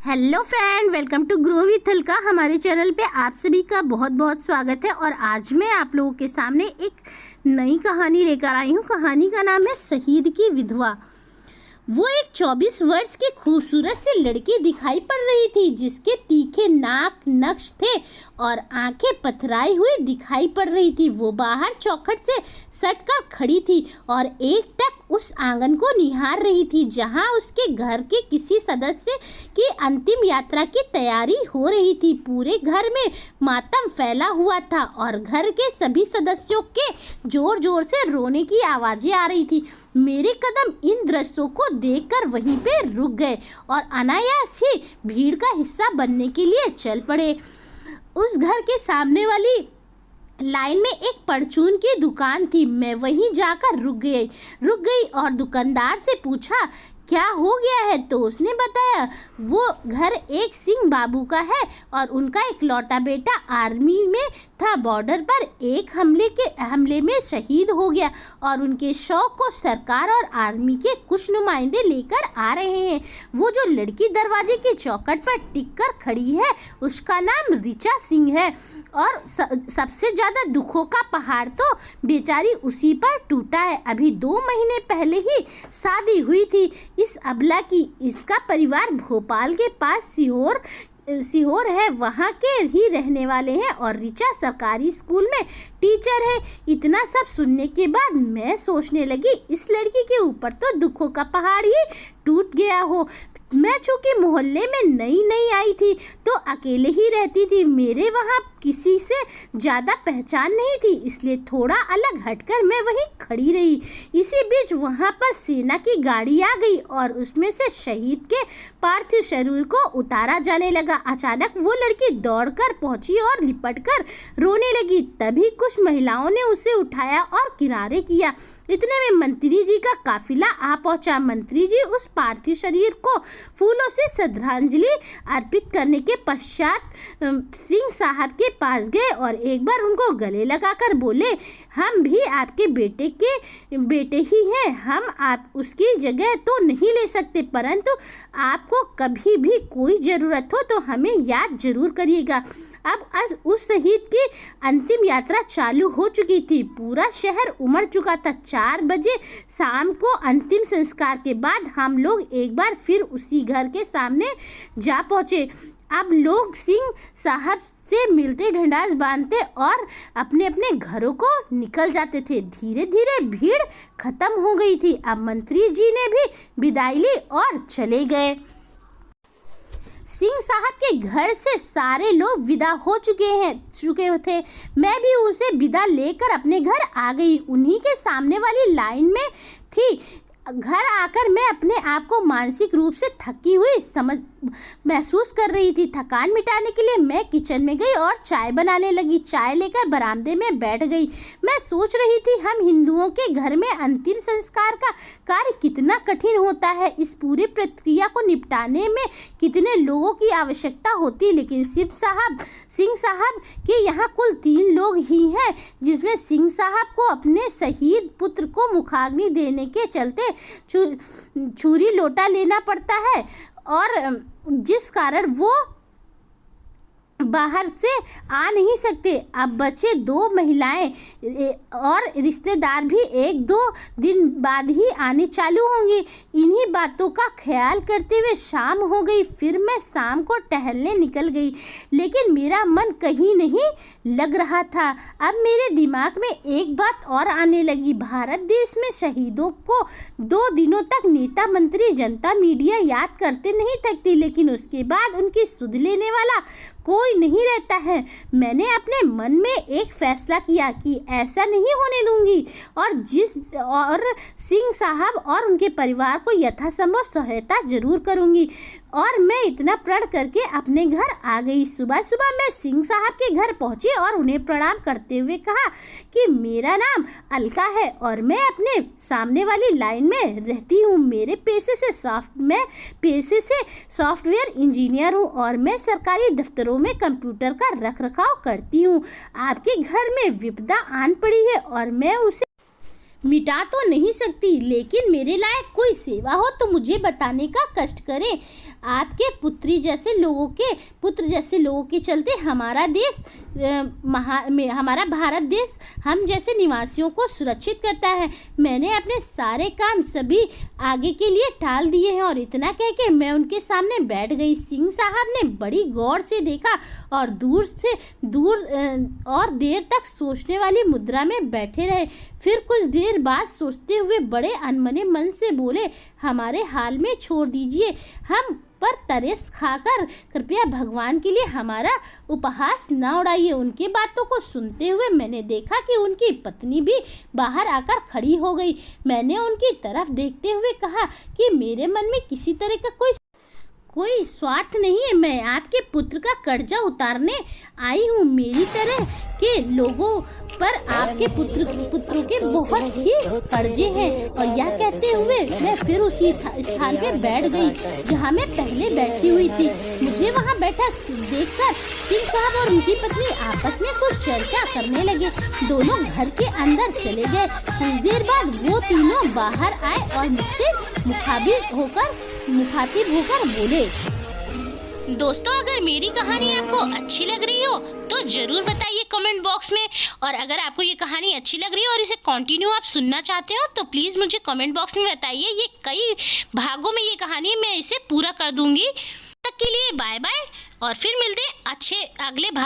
Hello friend, welcome to grow with हल्का। हमारे channel पे आप सभी का बहुत बहुत स्वागत है। और आज मैं आप लोगों के सामने एक नई कहानी लेकर आई हूँ। कहानी का नाम है शहीद की विधवा। वो एक 24 वर्ष की खूबसूरत सी लड़की दिखाई पड़ रही थी, जिसके तीखे नाक नक्श थे और आंखें पथराई हुई दिखाई पड़ रही थी। वो बाहर चौखट से सटकर खड़ी थी और एकटक उस आंगन को निहार रही थी, जहां उसके घर के किसी सदस्य की अंतिम यात्रा की तैयारी हो रही थी। पूरे घर में मातम फैला हुआ था और घर के सभी सदस्यों के जोर जोर से रोने की आवाजें आ रही थी। मेरे कदम इन दृश्यों को देखकर वहीं पे रुक गए और अनायास ही भीड़ का हिस्सा बनने के लिए चल पड़े। उस घर के सामने वाली लाइन में एक परचून की दुकान थी। मैं वहीं जाकर रुक गई और दुकानदार से पूछा क्या हो गया है। तो उसने बताया वो घर एक सिंह बाबू का है और उनका इकलौता बेटा आर्मी में था। बॉर्डर पर एक हमले में शहीद हो गया और उनके शव को सरकार और आर्मी के कुछ नुमाइंदे लेकर आ रहे हैं। वो जो लड़की दरवाजे की चौखट पर टिक कर खड़ी है, उसका नाम ऋचा सिंह है। और सबसे ज़्यादा दुखों का पहाड़ तो बेचारी उसी पर टूटा है। अभी 2 महीने पहले ही शादी हुई थी इस अबला की। इसका परिवार भोपाल के पास सीहोर है, वहाँ के ही रहने वाले हैं और ऋचा सरकारी स्कूल में टीचर है। इतना सब सुनने के बाद मैं सोचने लगी इस लड़की के ऊपर तो दुखों का पहाड़ ही टूट गया हो। मैं चूँकि मोहल्ले में नई आई थी तो अकेले ही रहती थी। मेरे वहाँ किसी से ज़्यादा पहचान नहीं थी, इसलिए थोड़ा अलग हटकर मैं वहीं खड़ी रही। इसी बीच वहाँ पर सेना की गाड़ी आ गई और उसमें से शहीद के पार्थिव शरीर को उतारा जाने लगा। अचानक वो लड़की दौड़कर पहुंची और लिपटकर रोने लगी। तभी कुछ महिलाओं ने उसे उठाया और किनारे किया। इतने में मंत्री जी का काफिला आ पहुंचा। मंत्री जी उस पार्थिव शरीर को फूलों से श्रद्धांजलि अर्पित करने के पश्चात सिंह साहब के पास गए और एक बार उनको गले लगाकर बोले, हम भी आपके बेटे ही हैं। हम आप उसकी जगह तो नहीं ले सकते, परंतु आपको कभी भी कोई ज़रूरत हो तो हमें याद जरूर करिएगा। अब आज उस शहीद की अंतिम यात्रा चालू हो चुकी थी। पूरा शहर उमड़ चुका था। 4 बजे शाम को अंतिम संस्कार के बाद हम लोग एक बार फिर उसी घर के सामने जा पहुँचे। अब लोग सिंह साहब से मिलते ढंढास बांधते और अपने अपने घरों को निकल जाते थे। धीरे धीरे भीड़ खत्म हो गई थी। अब मंत्री जी ने भी विदाई ली और चले गए। सिंह साहब के घर से सारे लोग विदा हो चुके थे। मैं भी उसे विदा लेकर अपने घर आ गई। उन्हीं के सामने वाली लाइन में थी। घर आकर मैं अपने आप को मानसिक रूप से थकी हुई महसूस कर रही थी। थकान मिटाने के लिए मैं किचन में गई और चाय बनाने लगी। चाय लेकर बरामदे में बैठ गई। मैं सोच रही थी हम हिंदुओं के घर में अंतिम संस्कार का कार्य कितना कठिन होता है। इस पूरी प्रक्रिया को निपटाने में कितने लोगों की आवश्यकता होती, लेकिन सिंह साहब के यहाँ कुल 3 लोग ही हैं, जिसमें सिंह साहब को अपने शहीद पुत्र को मुखाग्नि देने के चलते छुरी लोटा लेना पड़ता है और जिस कारण वो बाहर से आ नहीं सकते। अब बचे 2 महिलाएं और रिश्तेदार भी 1-2 दिन बाद ही आने चालू होंगे। इन्हीं बातों का ख्याल करते हुए शाम हो गई। फिर मैं शाम को टहलने निकल गई, लेकिन मेरा मन कहीं नहीं लग रहा था। अब मेरे दिमाग में एक बात और आने लगी। भारत देश में शहीदों को 2 दिनों तक नेता मंत्री जनता मीडिया याद करते नहीं थकती, लेकिन उसके बाद उनकी सुध लेने वाला कोई नहीं रहता है। मैंने अपने मन में एक फैसला किया कि ऐसा नहीं होने दूंगी और सिंह साहब और उनके परिवार को यथासंभव सहायता जरूर करूंगी। और मैं इतना प्रण करके अपने घर आ गई। सुबह सुबह मैं सिंह साहब के घर पहुंची और उन्हें प्रणाम करते हुए कहा कि मेरा नाम अलका है और मैं अपने सामने वाली लाइन में रहती हूँ। मैं पेशे से सॉफ्टवेयर इंजीनियर हूँ और मैं सरकारी दफ्तरों में कंप्यूटर का रखरखाव करती हूँ। आपके घर में विपदा आन पड़ी है और मैं उसे मिटा तो नहीं सकती, लेकिन मेरे लायक कोई सेवा हो तो मुझे बताने का कष्ट करें। आपके पुत्र जैसे लोगों के चलते हमारा देश हमारा भारत देश हम जैसे निवासियों को सुरक्षित करता है। मैंने अपने सारे काम सभी आगे के लिए टाल दिए हैं। और इतना कह के मैं उनके सामने बैठ गई। सिंह साहब ने बड़ी गौर से देखा और और देर तक सोचने वाली मुद्रा में बैठे रहे। फिर कुछ देर बाद सोचते हुए बड़े अनमने मन से बोले, हमारे हाल में छोड़ दीजिए, हम पर तरस खाकर कृपया भगवान के लिए हमारा उपहास न उड़ाइए। उनकी बातों को सुनते हुए मैंने देखा कि उनकी पत्नी भी बाहर आकर खड़ी हो गई। मैंने उनकी तरफ देखते हुए कहा कि मेरे मन में किसी तरह का कोई स्वार्थ नहीं है। मैं आपके पुत्र का कर्जा उतारने आई हूँ। मेरी तरह के लोगों पर आपके पुत्रों के बहुत ही कर्जे हैं। और यह कहते हुए मैं फिर उसी स्थान पे बैठ गई जहाँ मैं पहले बैठी हुई थी। मुझे वहाँ बैठा देखकर सिंह साहब और उनकी पत्नी आपस में कुछ चर्चा करने लगे। दोनों घर के अंदर चले गए। कुछ देर बाद वो तीनों बाहर आए और मुझसे मुखातिब होकर बोले, दोस्तों, अगर मेरी कहानी आपको अच्छी लग रही हो तो जरूर बताइए कमेंट बॉक्स में। और अगर आपको ये कहानी अच्छी लग रही है और इसे कंटिन्यू आप सुनना चाहते हो तो प्लीज़ मुझे कमेंट बॉक्स में बताइए। ये कई भागों में ये कहानी है, मैं इसे पूरा कर दूंगी। तब तक के लिए बाय बाय और फिर मिलते हैं अच्छे अगले भाग।